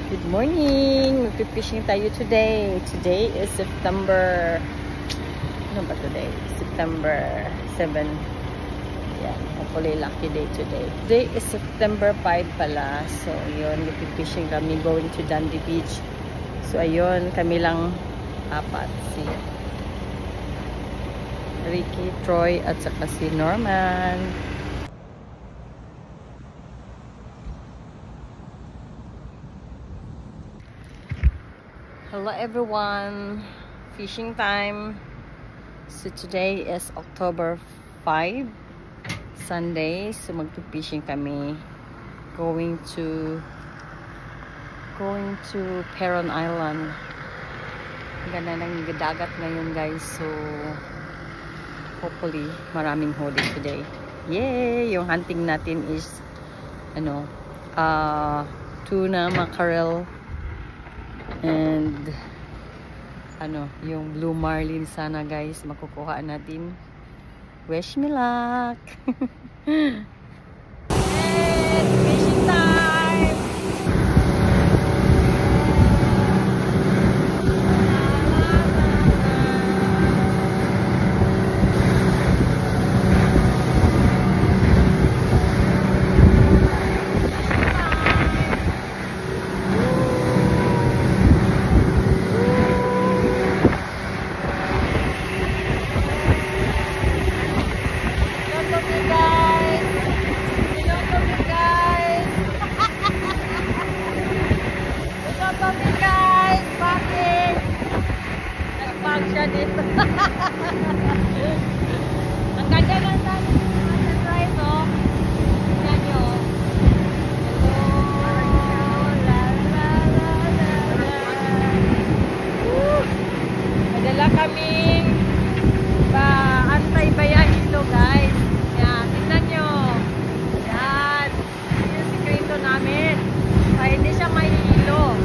Good morning! Magpipishing tayo today. Today is September... Ano ba today? September 7. Yan. Hopefully lucky day today. Today is September 5 pala. So, yun. Magpipishing kami going to Dundee Beach. So, ayun. Kami lang apat. Si Ricky, Troy, at saka si Norman. Hello everyone, fishing time. So today is October 5, Sunday. So magpipishing kami, going to Peron Island. Ganda ng dagat ngayon guys. So hopefully maraming huli today. Yay! Yung hunting natin is tuna, mackerel, and yung blue marlin sana guys makukuha natin. Wish me luck. And fishing time. Dito. Ang ganda ng dami ng sunrise, oh. Tingnan nyo. Hello. La, la, la, la, la. Madala kaming antay-bayahilo, guys. Yan, tingnan nyo. Yan. Yan yung sikreto namin. Kaya hindi siya mahihilo.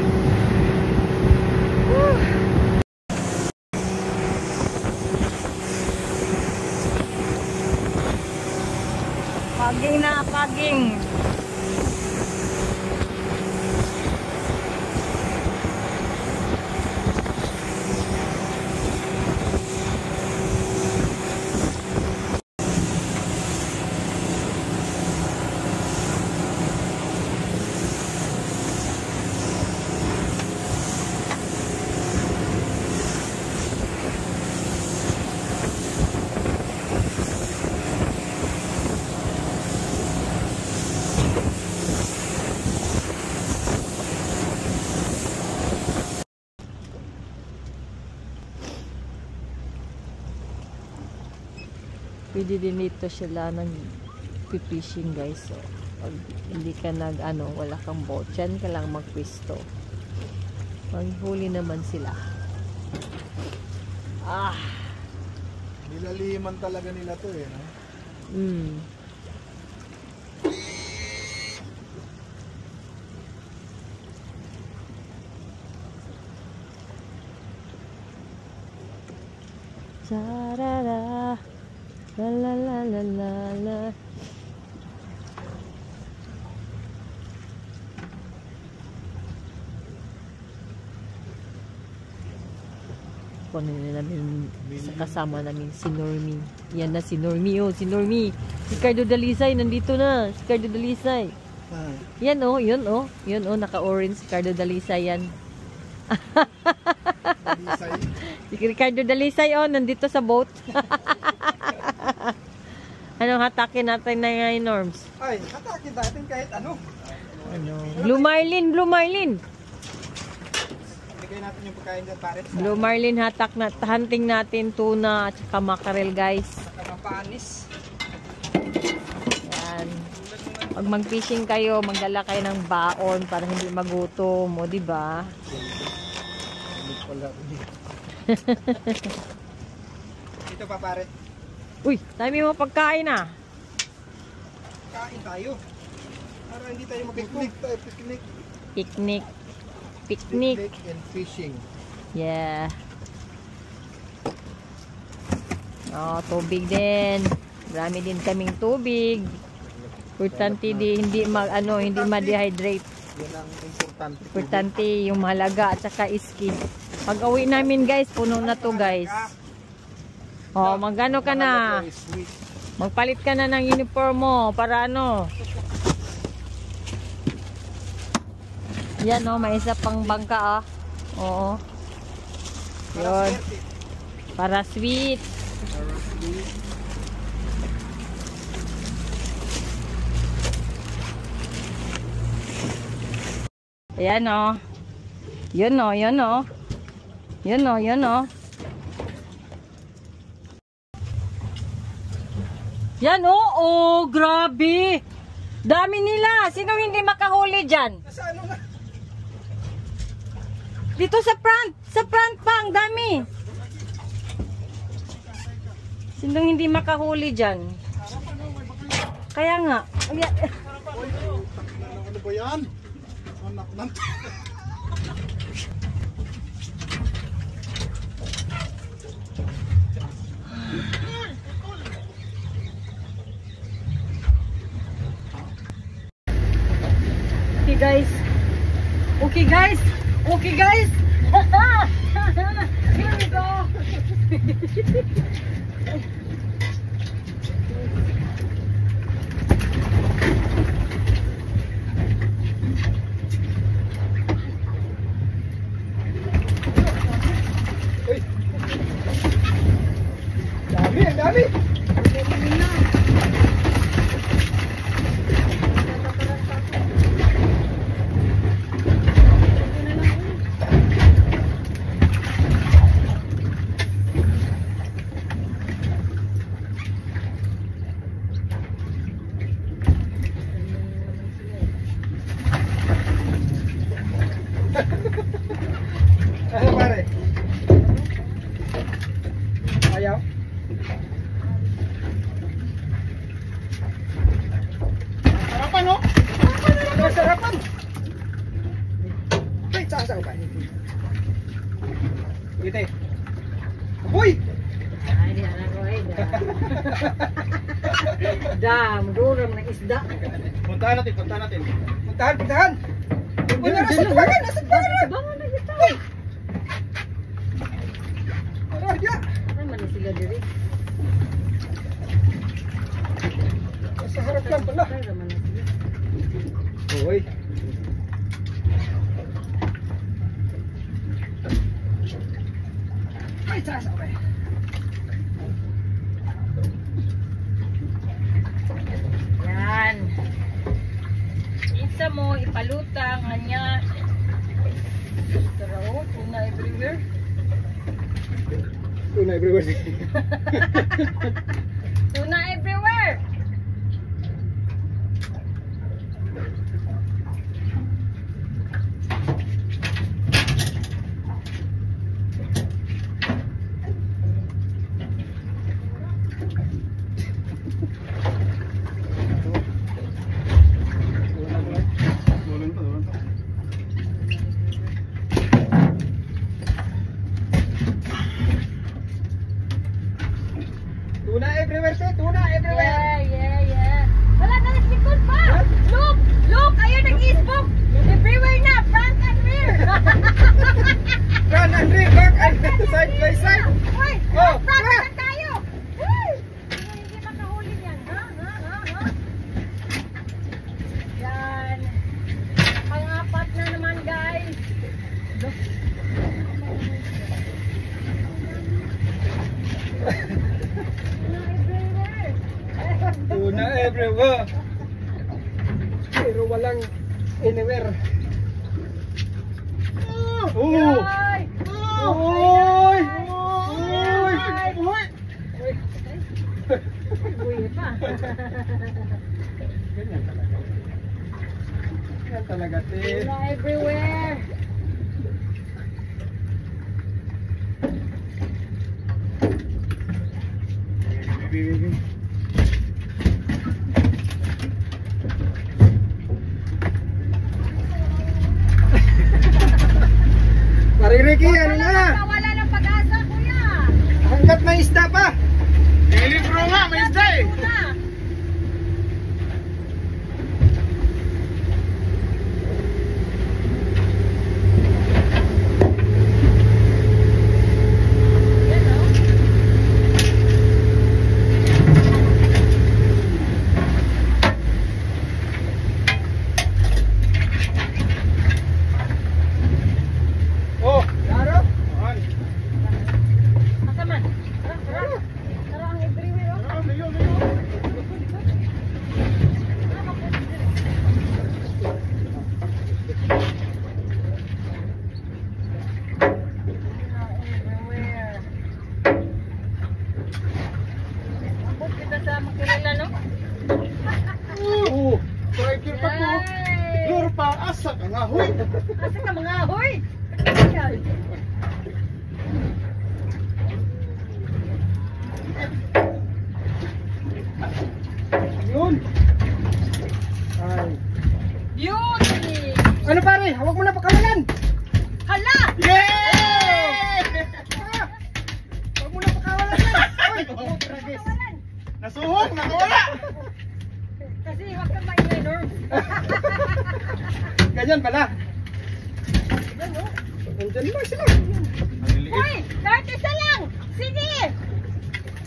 Paging na, paging. Pwede din dito sila ng fishing guys. So, pag hindi ka wala kang boat, dyan ka lang magpwisto. Maghuli naman sila. Nilaliman talaga nila to eh, no? Sarara. La la la la la la. Kunin namin kasama namin si Normie. Yan na si Normie, oh, si Normie. Si Cardo Dalisay nandito na. Si Cardo Dalisay. Yan oh, yun oh. Yun oh, naka-orange si Cardo Dalisay yan. Si Ricardo Dalisay oh, nandito sa boat. Anong hatakin natin na ngayon, Norms? Ay, hatakin natin kahit ano. Blue marlin, blue marlin. Bigay natin yung pagkain dyan, pare. Blue marlin hatak na hunting natin, tuna at saka mackerel, guys. Nakapanis. Yan. Pag mag-fishing kayo, magdala kayo ng baon para hindi magutom, o di ba? Ito pa, pare. Uy, dami mo pagkain ah. Kain tayo. Para hindi tayo mag-picnic tayo. Picnic. Picnic. Picnic. Picnic and fishing. Yeah. Oh, tubig din. Marami din kaming tubig. Importante hindi ma-dehydrate. Yan ang importante. Importante yung mahalaga at saka iski. Pag uwi namin guys, puno na to guys. Oh, magano ka na? Magpalit ka na ng uniform mo para ano. Yan oh, may isa pang bangka ah. Oo. Yun. Para sweet. Ayan o. Yun o, yun o. Yun o, yun o. Yan o, oh, grabe. Dami nila. Sino hindi makahuli dyan? Nasa ano nga? Dito sa front pa, ang dami. Sino hindi makahuli dyan? Kaya nga. Ayan. Ano ba yan? Anak ng... Okay guys. Okay guys. Okay guys. Here we go. Uy! Dami, ang dami! Ano pare? Ayaw? Sarapan no? Sarapan! Wait, saan ka ba? Dito eh. Uy! Ay, di anak ko ay dam, duram ng isda. Puntahan natin. Puntahan! Wala, nasa bagan! Bangon na dito. Ano, ya? Ano man sila diri? Nasa harap lang pala. Ay, raman na sila. Uy! Ay, saan ka ba? Yan. Isa mo, ipalutang, kanya. Tara o, tuna everywhere. Tuna everywhere. Tuna everywhere. Tuna everywhere, te. Tuna everywhere. Yeah. Wala na likod pa. Look, ayun nag-isbog. Everywhere na, front and rear. Front and rear, back and side by side. Uy, Oh, front ah. na tayo. Uy, hindi makahuli yan. Ha? Yan. Pang-apat na naman, guys. Tuna everywhere. Pero walang anywhere. Oh! Ay! Oy! Uy, pa. Ganyan talaga. Ganyan talaga, te. Tuna everywhere. Pare Ricky, ano na? Wala ng pag-asa, kuya. Hanggat may isda pa. Nilibro nga, may isda eh. Tuna. na mga hoy. Yun. Ay. Beauty. Ano pare? Hawak mo na pakawalan. Hala. Yay! Hawak mo na pakawalan yan. Oy, tragis. Nasuhog, nakawala. Kasi wag kang maingay, Norm. Ganyan pala. Ganyan lang sila. Hoy, kahit isa lang. Sige.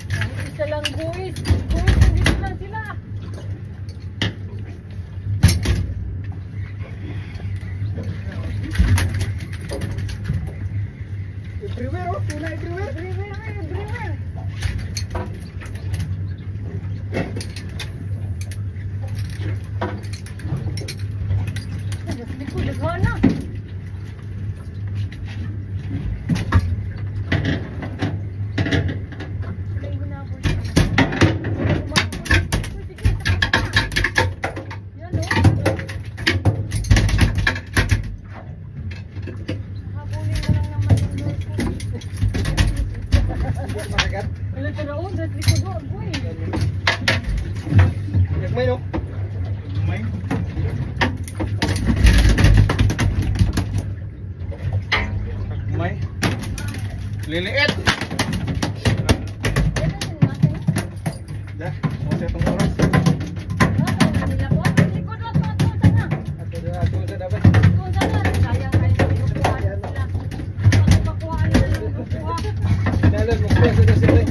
Kahit isa lang, boys. Boys, nandito lang sila. Everywhere, oh. Tuna everywhere. Everywhere. Likod, mana? Nagmay, oh. Nagmay. Nagmay. Liliit. Dah, mau saya tunggu oras. Ato sa dapat. Dalan mo kuha sa sila.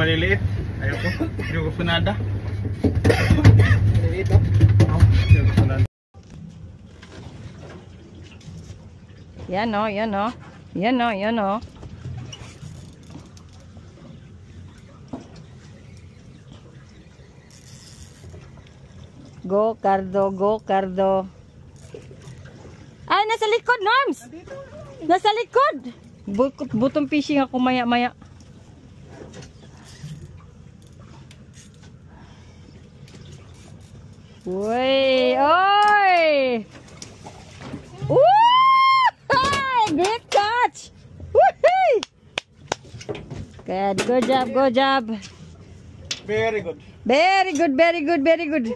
Maliliit. Ayoko. Hindi ko gusto nada. Maliliit, oh. Hindi ko gusto nada. Yan o, yan o. Yan o, yan o. Go, Cardo, go, Cardo. Ay, nasa likod, Norms! Nasa likod! Butong fishing ako maya-maya. Uy! Oy! Great catch! Woohoo! Good job, good job. Very good. Very good, very good, very good.